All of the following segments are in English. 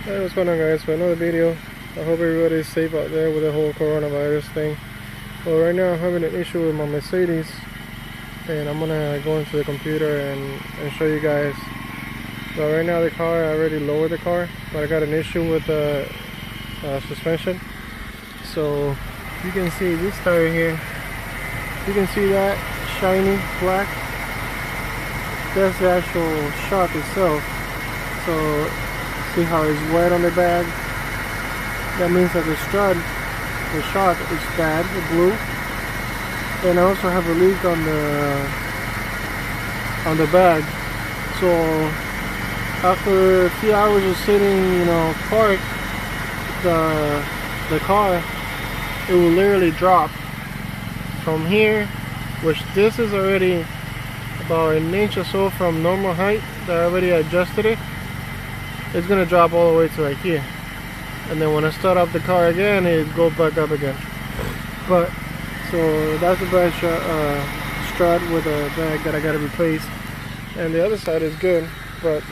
Hey, what's going on, guys? For another video. I hope everybody's safe out there with the whole coronavirus thing. Well, right now I'm having an issue with my Mercedes, and I'm gonna go into the computer and show you guys. So right now the car, I already lowered the car, but I got an issue with the suspension. So you can see this tire here. You can see that shiny black. That's the actual shock itself. So see how it's wet on the bag? That means that the strut, the shock is bad, the blue. And I also have a leak on the bag. So after a few hours of sitting, parked, the car, it will literally drop from here, which this is already about an inch or so from normal height that I already adjusted it. It's gonna drop all the way to like here, and then when I start up the car again, it goes back up again. But so that's the bad strut with a bag that I gotta replace, and the other side is good, but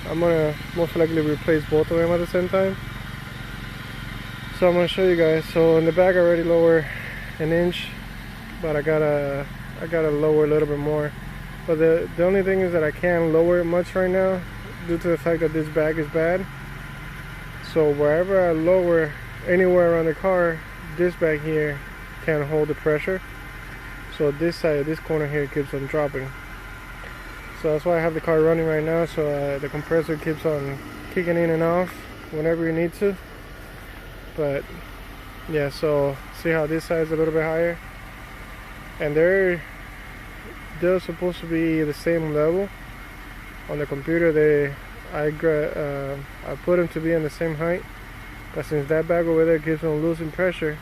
I'm gonna most likely replace both of them at the same time. So I'm gonna show you guys. So in the back I already lower an inch, but I gotta lower a little bit more. But the only thing is that I can't lower it much right now, due to the fact that this bag is bad. So wherever I lower anywhere around the car, this bag here can't hold the pressure. So this side, this corner here, keeps on dropping. So that's why I have the car running right now, so the compressor keeps on kicking in and off whenever you need to. But yeah, so see how this side is a little bit higher, and they're supposed to be the same level. On the computer, I put them to be on the same height, but since that bag over there keeps on losing pressure,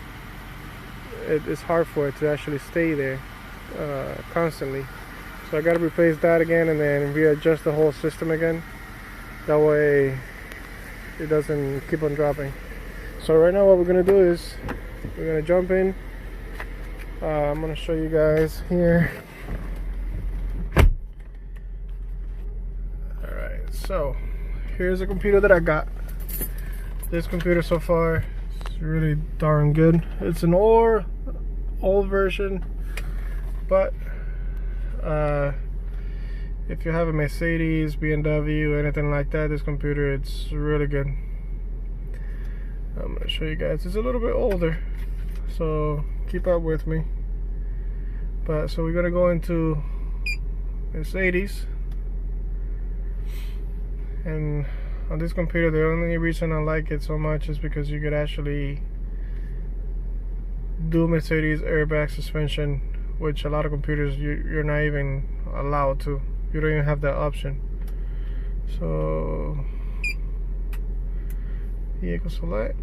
it's hard for it to actually stay there constantly. So I got to replace that again, and then readjust the whole system again. That way it doesn't keep on dropping. So right now what we're gonna do is we're gonna jump in. I'm gonna show you guys here. So here's the computer that I got. This computer so far is really darn good. It's an old version, but if you have a Mercedes, BMW, anything like that, this computer, it's really good. I'm gonna show you guys. It's a little bit older, so keep up with me. But so we're gonna go into Mercedes. And on this computer, the only reason I like it so much is because you could actually do Mercedes airbag suspension, which a lot of computers you're not even allowed to. You don't even have that option. So vehicle select,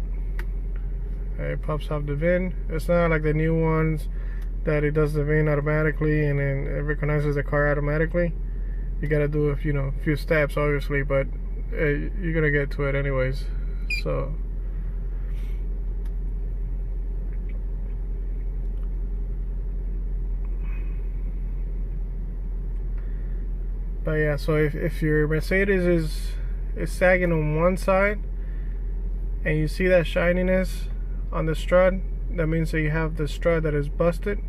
it pops up the VIN. It's not like the new ones that it does the VIN automatically and then it recognizes the car automatically. You gotta do a few steps, obviously, but you're gonna get to it anyways. So but yeah, so if your Mercedes is sagging on one side and you see that shininess on the strut, that means that you have the strut that is busted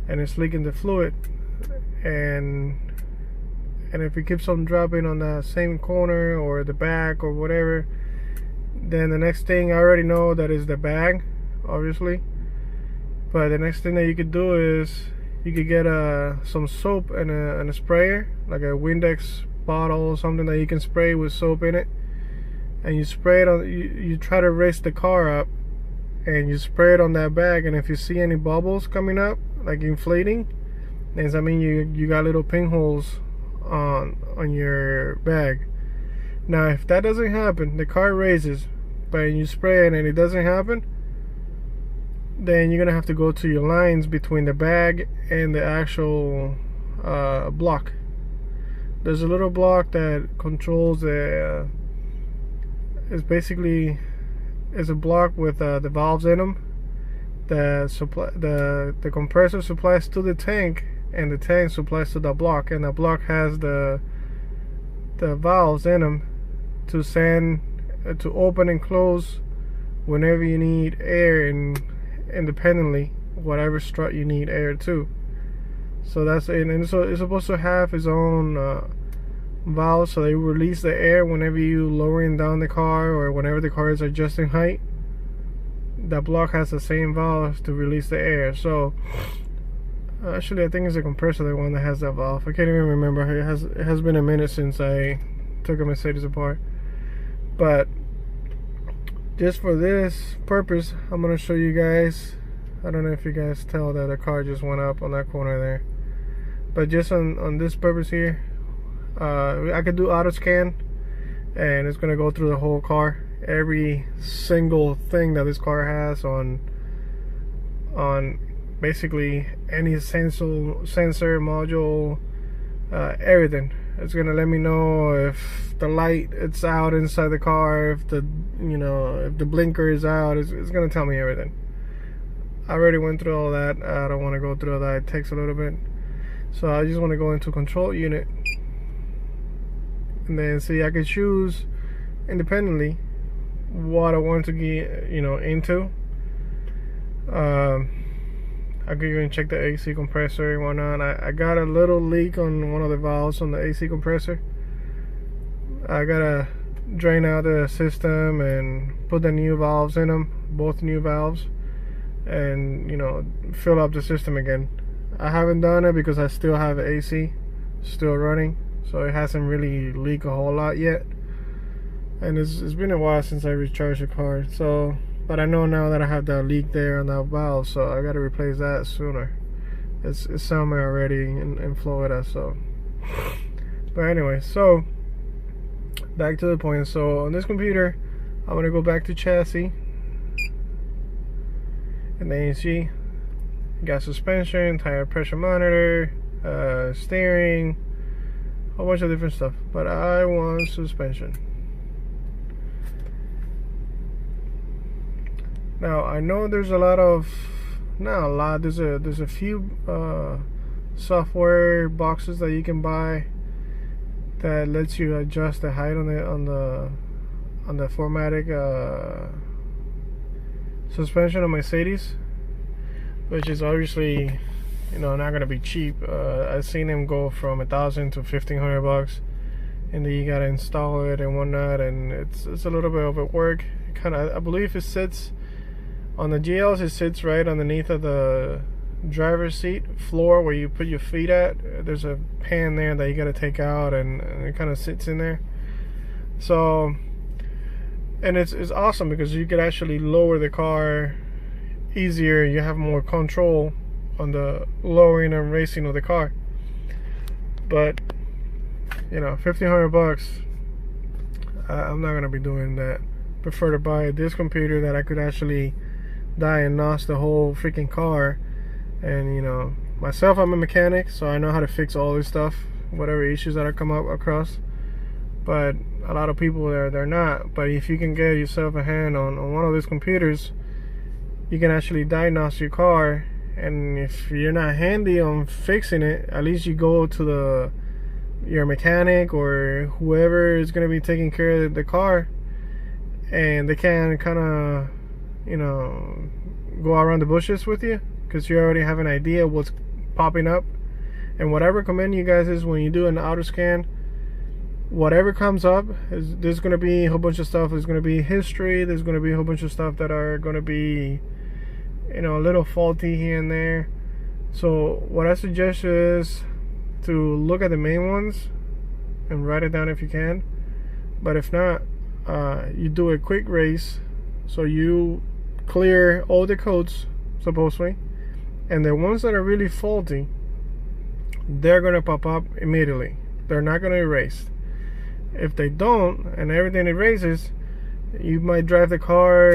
and it's leaking the fluid. And if it keeps on dropping on the same corner or the back or whatever, then the next thing, I already know that is the bag, obviously. But the next thing that you could do is you could get some soap and a sprayer, like a Windex bottle or something that you can spray with soap in it. And you spray it on, you try to raise the car up and you spray it on that bag. And if you see any bubbles coming up, like inflating, then I mean you got little pinholes on your bag. Now if that doesn't happen, the car raises, but you spray it and it doesn't happen, then you're gonna have to go to your lines between the bag and the actual block. There's a little block that controls the it's basically a block with the valves in them. The compressor supplies to the tank, and the tank supplies to the block, and the block has the valves in them to send to open and close whenever you need air, and independently whatever strut you need air to. So that's it. And so it's supposed to have its own valve, so they release the air whenever you lowering down the car or whenever the car is adjusting height. That block has the same valve to release the air. So actually I think it's a compressor, the one that has that valve. I can't even remember. It has been a minute since I took a Mercedes apart. But just for this purpose, I'm gonna show you guys. I don't know if you guys tell that the car just went up on that corner there, but just on this purpose here, I could do auto scan, and it's gonna go through the whole car, every single thing that this car has on basically any sensor module, everything. It's gonna let me know if the light it's out inside the car, if the if the blinker is out. It's gonna tell me everything. I already went through all that. I don't want to go through all that. It takes a little bit. So I just want to go into control unit, and then see, I can choose independently what I want to get into. I could even check the AC compressor and whatnot. I got a little leak on one of the valves on the AC compressor. I gotta drain out the system and put the new valves in them, both new valves, and fill up the system again. I haven't done it because I still have AC still running, so it hasn't really leaked a whole lot yet. And it's been a while since I recharged the car, so but I know now that I have that leak there on that valve, so I gotta replace that sooner. It's somewhere already in Florida. So but anyway, so back to the point. So on this computer, I'm gonna go back to chassis, and then you see you got suspension, tire pressure monitor, steering, a whole bunch of different stuff, but I want suspension. Now I know there's a lot of, not a lot, there's a few software boxes that you can buy that lets you adjust the height on the 4MATIC suspension of Mercedes, which is obviously not gonna be cheap. I've seen them go from $1,000 to $1,500, and then you gotta install it and whatnot, and it's a little bit of a work. I believe it sits on the GLs, it sits right underneath of the driver's seat floor where you put your feet at. There's a pan there that you got to take out, and it kind of sits in there. So, and it's awesome because you could actually lower the car easier. You have more control on the lowering and raising of the car. But $1,500, I'm not gonna be doing that. Prefer to buy this computer that I could actually diagnose the whole freaking car. And myself, I'm a mechanic, so I know how to fix all this stuff, whatever issues that I come up across. But a lot of people they're not. But if you can get yourself a hand on one of these computers, you can actually diagnose your car. And if you're not handy on fixing it, at least you go to your mechanic or whoever is going to be taking care of the car, and they can kind of go around the bushes with you, because you already have an idea what's popping up. And what I recommend you guys is when you do an auto scan, whatever comes up, there's going to be a whole bunch of stuff. There's going to be history, there's going to be a whole bunch of stuff that are going to be a little faulty here and there. So what I suggest is to look at the main ones and write it down if you can. But if not, you do a quick race, so you clear all the codes supposedly, and the ones that are really faulty, they're gonna pop up immediately. They're not gonna erase. If they don't and everything erases, you might drive the car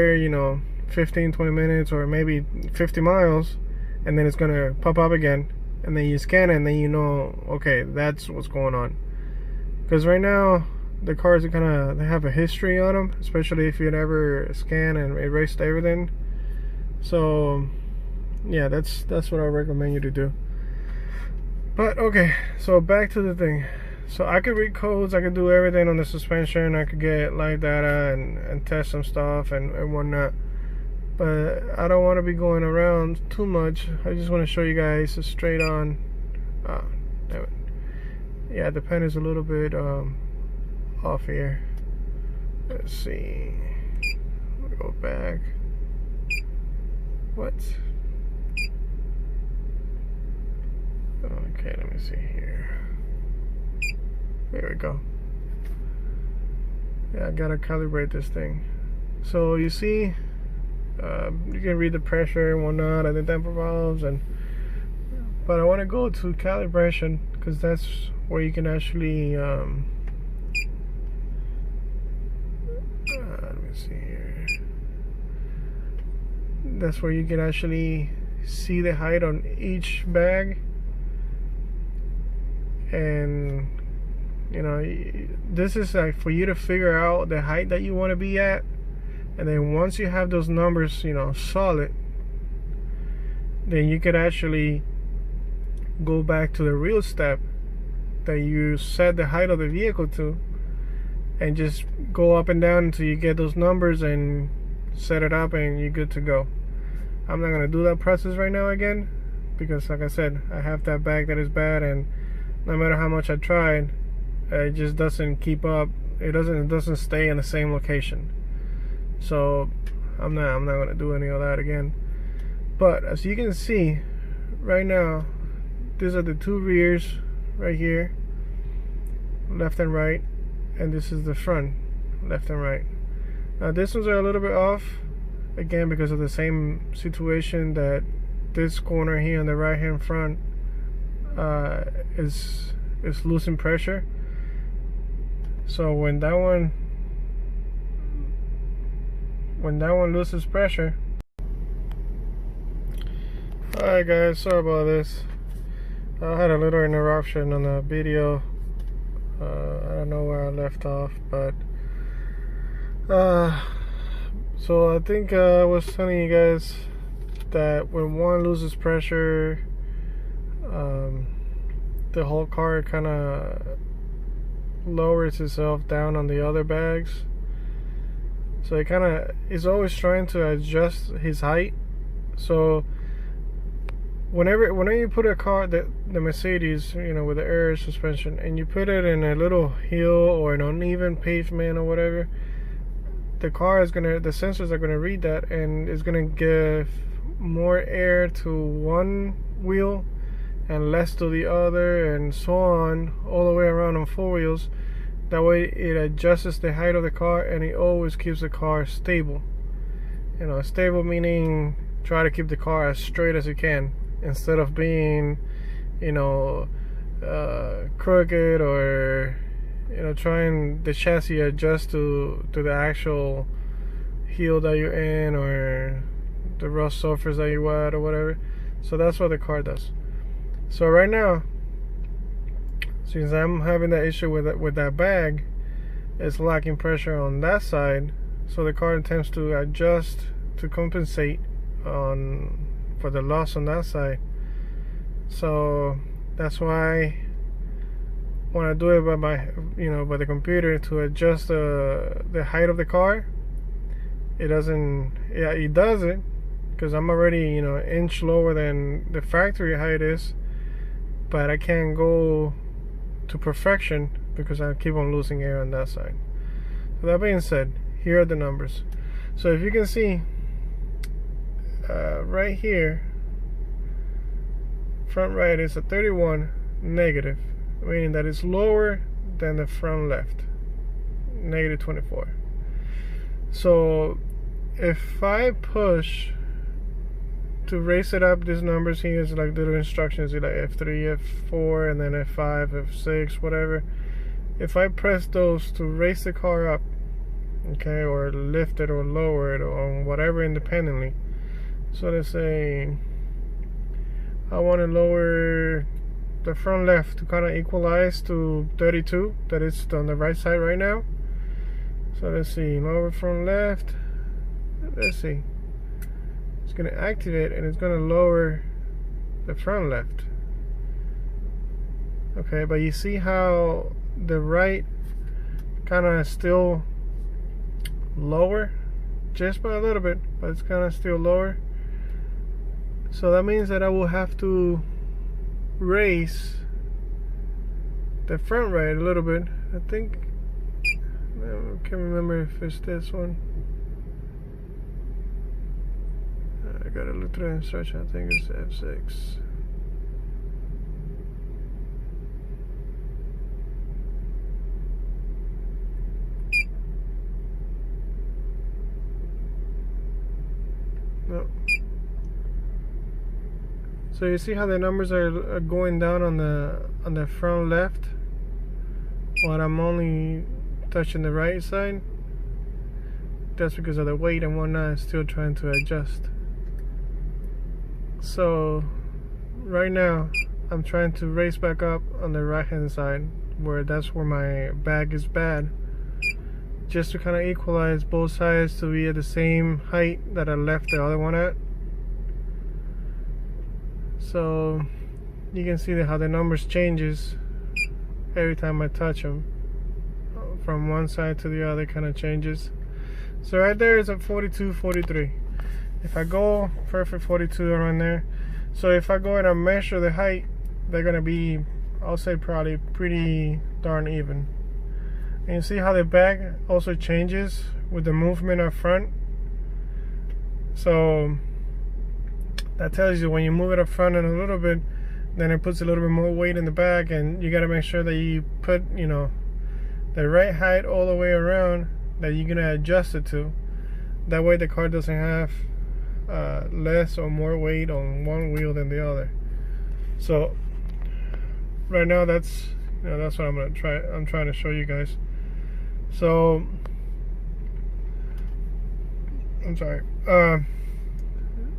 15-20 minutes or maybe 50 miles, and then it's gonna pop up again, and then you scan it, and then okay, that's what's going on. Because right now the cars are they have a history on them, especially if you never scan and erased everything. So yeah, that's what I recommend you to do. But okay, so back to the thing. So I could read codes, I could do everything on the suspension, I could get live data and test some stuff and whatnot. But I don't want to be going around too much. I just want to show you guys a straight on. Damn it. Yeah, the pen is a little bit off here. Let's see. We'll go back. What? Okay, let me see here. There we go. Yeah, I gotta calibrate this thing. So you see, you can read the pressure and whatnot and the damper valves, but I want to go to calibration because that's where you can actually let me see here. That's where you can actually see the height on each bag, and you know, this is like for you to figure out the height that you want to be at. And then once you have those numbers, you know, solid, then you could actually go back to the real step that you set the height of the vehicle to, and just go up and down until you get those numbers and set it up and you're good to go. I'm not gonna do that process right now again, because like I said, I have that bag that is bad, and no matter how much I tried, it just doesn't keep up. It doesn't stay in the same location. So I'm not gonna do any of that again. But as you can see right now, these are the two rears right here, left and right, and this is the front, left and right. Now these ones are a little bit off, again because of the same situation, that this corner here on the right hand front is losing pressure. So when that one loses pressure. Alright guys, sorry about this. I had a little interruption on the video. I don't know where I left off, but so I think I was telling you guys that when one loses pressure, the whole car kind of lowers itself down on the other bags. So it kind of is always trying to adjust his height. So whenever you put a car, the Mercedes, you know, with the air suspension, and you put it in a little hill or an uneven pavement or whatever, the sensors are gonna read that, and it's gonna give more air to one wheel and less to the other, and so on, all the way around on four wheels. That way it adjusts the height of the car, and it always keeps the car stable. You know, stable meaning try to keep the car as straight as you can, instead of being, you know, crooked, or, you know, trying the chassis adjust to the actual hill that you're in, or the rough surface that you're at, or whatever. So that's what the car does. So right now, since I'm having that issue with that bag, it's lacking pressure on that side, so the car attempts to adjust to compensate for the loss on that side. So that's why when I do it by the computer to adjust the height of the car, it doesn't. Yeah, it does it because I'm already, you know, an inch lower than the factory height is, but I can't go to perfection because I keep on losing air on that side. So that being said, here are the numbers. So if you can see right here, front right is a 31 negative, meaning that it's lower than the front left, negative 24. So if I push to raise it up, these numbers here is like little instructions, like F3, F4, and then F5, F6, whatever. If I press those to raise the car up, okay, or lift it or lower it or whatever independently. So let's say I want to lower the front left to kind of equalize to 32, that is on the right side right now. So let's see, lower front left, let's see. It's going to activate and it's going to lower the front left. Okay, but you see how the right kind of still lower, just by a little bit, but it's kind of still lower. So that means that I will have to raise the front right a little bit. I think, I can't remember if it's this one. I gotta look through the instruction. I think it's F6. No. So you see how the numbers are going down on the front left, while I'm only touching the right side? That's because of the weight and whatnot. It's still trying to adjust. So right now I'm trying to raise back up on the right hand side, where that's where my bag is bad, just to kind of equalize both sides to be at the same height that I left the other one at. So you can see how the numbers changes every time I touch them. From one side to the other, kind of changes. So right there is at 42, 43. If I go perfect 42 around there. So if I go and I measure the height, they're gonna be, I'll say, probably pretty darn even. And you see how the bag also changes with the movement up front. So that tells you when you move it up front and a little bit, then it puts a little bit more weight in the bag, and you got to make sure that you put, you know, the right height all the way around that you're gonna adjust it to. That way the car doesn't have less or more weight on one wheel than the other. So right now that's, you know, that's what I'm trying to show you guys. So I'm sorry.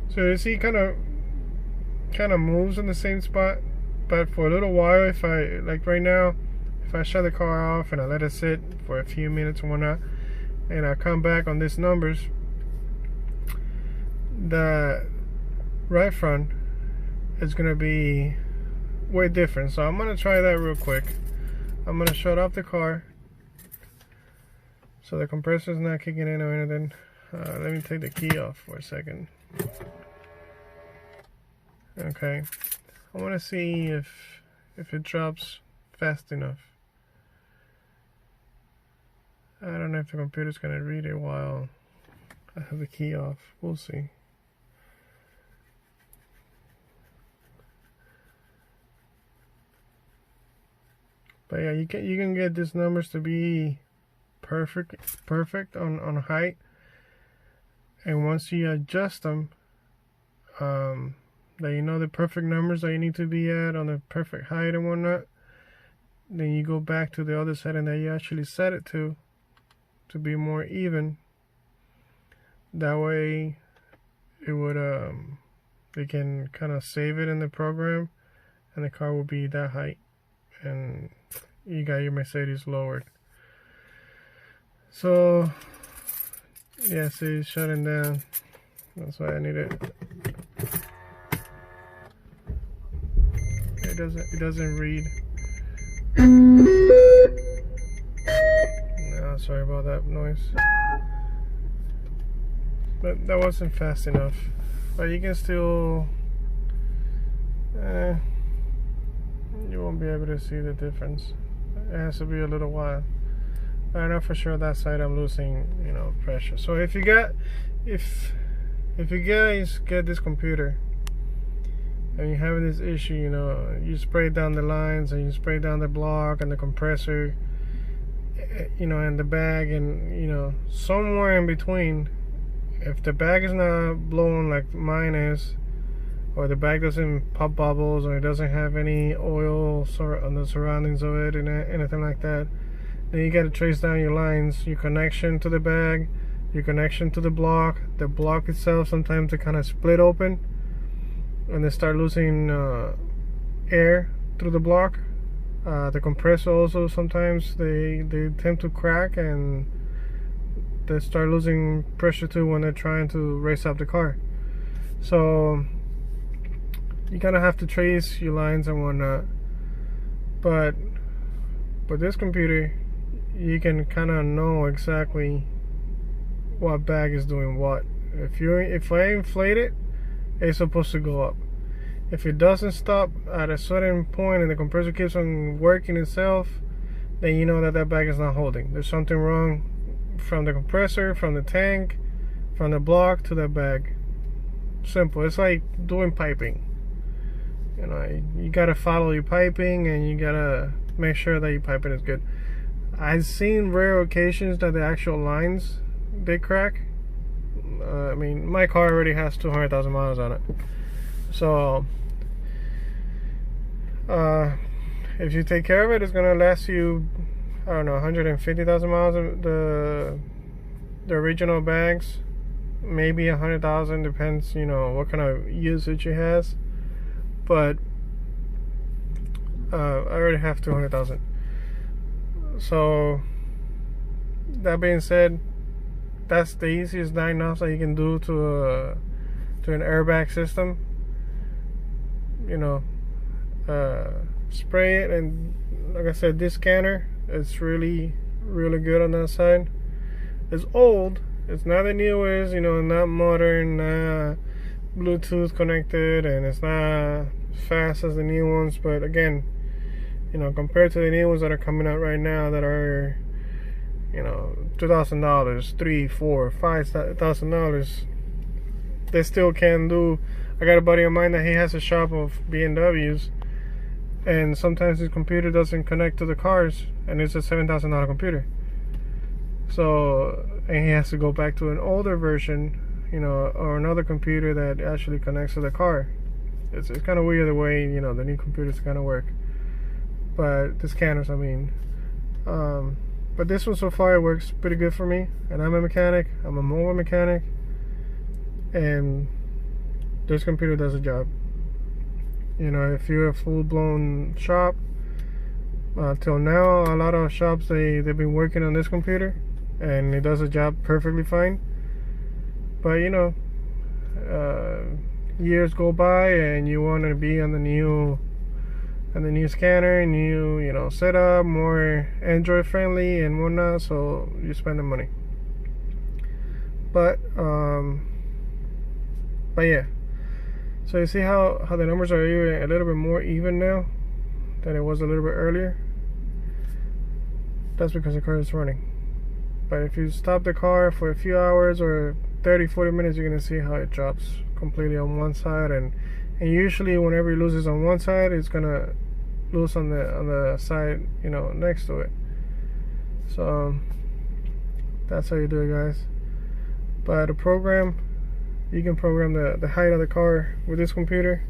So you see, kind of moves in the same spot, but for a little while, if I, like right now, if I shut the car off and I let it sit for a few minutes and whatnot, and I come back on these numbers, the right front is gonna be way different. So I'm gonna try that real quick. I'm gonna shut off the car so the compressor's not kicking in or anything. Let me take the key off for a second. Okay, I want to see if it drops fast enough. I don't know if the computer's gonna read it while I have the key off. We'll see. But yeah, you can get these numbers to be perfect on height, and once you adjust them, that you know the perfect numbers that you need to be at on the perfect height and whatnot, then you go back to the other setting that you actually set it to be more even. That way it would they can kind of save it in the program, and the car will be that height, and you got your Mercedes lowered. So yeah, see, it's shutting down. That's why I need it. It doesn't read. No, sorry about that noise. But that wasn't fast enough. But you can still, you won't be able to see the difference. It has to be a little while. I know for sure that side I'm losing, you know, pressure. So if you guys get this computer and you have this issue, you know, you spray down the lines and you spray down the block and the compressor, you know, and the bag, and you know, somewhere in between, if the bag is not blowing like mine is, or the bag doesn't pop bubbles, or it doesn't have any oil on the surroundings of it and anything like that, then you got to trace down your lines, your connection to the bag, your connection to the block itself. Sometimes they kind of split open and they start losing air through the block. The compressor also, sometimes they tend to crack and they start losing pressure too when they're trying to race up the car. So you kind of have to trace your lines and whatnot. But But this computer, you can kind of know exactly what bag is doing what. If I inflate it, it's supposed to go up. If it doesn't stop at a certain point and the compressor keeps on working itself, then you know that that bag is not holding. There's something wrong from the compressor, from the tank, from the block to that bag. Simple. It's like doing piping. You know, you gotta follow your piping, and you gotta make sure that your piping is good. I've seen rare occasions that the actual lines, they crack. I mean, my car already has 200,000 miles on it. So if you take care of it, it's gonna last you, I don't know, 150,000 miles of the original bags, maybe 100,000, depends, you know, what kind of usage it has. But I already have 200,000. So that being said, that's the easiest diagnosis that you can do to an airbag system. You know, spray it, and like I said, this scanner is really good on that side. It's old. It's not the newest, you know, not modern, not Bluetooth connected, and it's not fast as the new ones. But again, you know, compared to the new ones that are coming out right now that are, you know, $2,000, $3,000, $4,000, $5,000, they still can do. I got a buddy of mine that he has a shop of BMWs, and sometimes his computer doesn't connect to the cars, and it's a $7,000 computer. So, and he has to go back to an older version, you know, or another computer that actually connects to the car. It's kind of weird the way, you know, the new computers kind of work. But the scanners, I mean. But this one so far, it works pretty good for me. And I'm a mechanic. I'm a mobile mechanic. And this computer does the job. You know, if you're a full-blown shop, till now, a lot of shops, they've been working on this computer, and it does the job perfectly fine. But you know, years go by, and you want to be on the new scanner, new, you know, setup, more Android friendly and whatnot. So you spend the money. But yeah. So you see how the numbers are a little bit more even now than it was a little bit earlier. That's because the car is running. But if you stop the car for a few hours or 30-40 minutes, you're gonna see how it drops completely on one side, and usually whenever it loses on one side, it's gonna lose on the side, you know, next to it. So that's how you do it, guys. But the program, you can program the height of the car with this computer,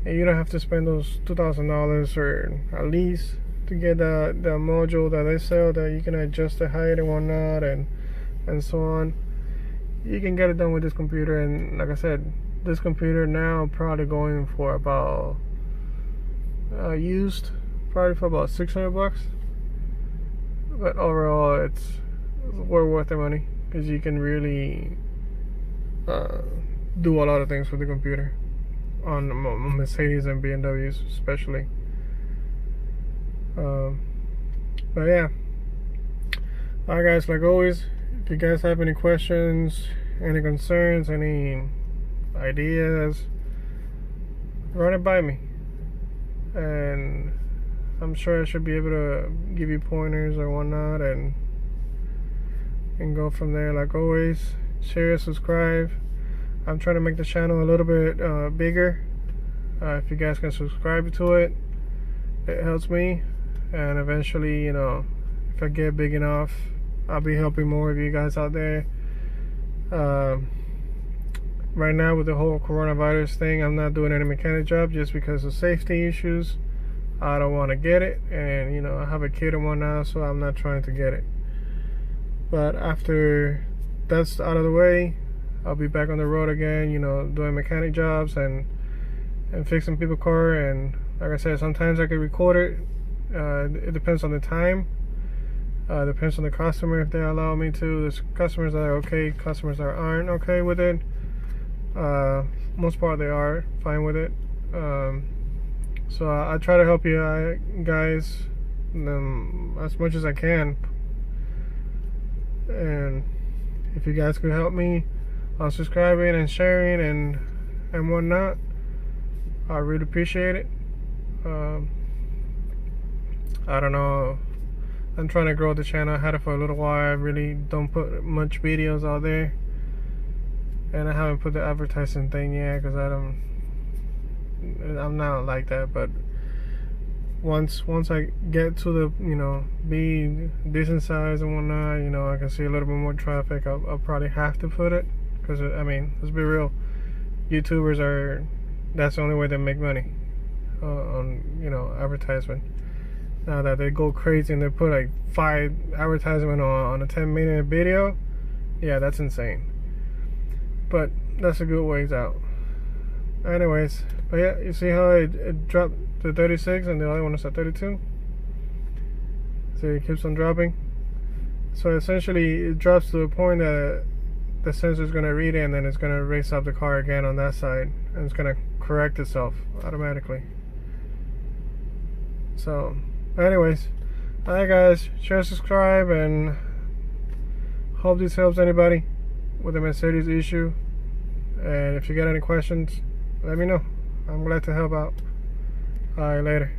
and you don't have to spend those $2,000 or at least to get the module that they sell that you can adjust the height and whatnot and so on. You can get it done with this computer. And like I said, this computer now probably going for about used probably for about $600. But overall, it's worth the money, because you can really do a lot of things with the computer on Mercedes and BMWs especially. But yeah, alright guys, like always, if you guys have any questions, any concerns, any ideas, run it by me, and I'm sure I should be able to give you pointers or whatnot, and go from there. Like always, share, subscribe. I'm trying to make the channel a little bit bigger. If you guys can subscribe to it, it helps me, and eventually, you know, if I get big enough, I'll be helping more of you guys out there. Right now, with the whole coronavirus thing, I'm not doing any mechanic job just because of safety issues. I don't want to get it, and you know, I have a kid and whatnot, so I'm not trying to get it. But after that's out of the way, I'll be back on the road again, you know, doing mechanic jobs and fixing people's car. And like I said, sometimes I can record it. It depends on the time. Depends on the customer if they allow me to. There's customers that are okay, customers that aren't okay with it. Most part they are fine with it. So I try to help you guys them as much as I can. And if you guys could help me on subscribing and sharing and whatnot, I really appreciate it. I don't know, I'm trying to grow the channel. I had it for a little while. I really don't put much videos out there, and I haven't put the advertising thing yet because I'm not like that. But once I get to the, you know, be decent size and whatnot, you know, I can see a little bit more traffic, I'll probably have to put it, because I mean, let's be real, YouTubers that's the only way they make money on, you know, advertisement. Now that they go crazy and they put like 5 advertisement on a 10-minute video, yeah, that's insane. But that's a good ways out. Anyways, but yeah, you see how it dropped to 36 and the other one is at 32. So it keeps on dropping. So essentially it drops to the point that the sensor is going to read it, and then it's going to raise up the car again on that side, and it's going to correct itself automatically. So anyways, alright guys, share, subscribe, and hope this helps anybody with the Mercedes issue. And if you got any questions, let me know. I'm glad to help out. Alright, later.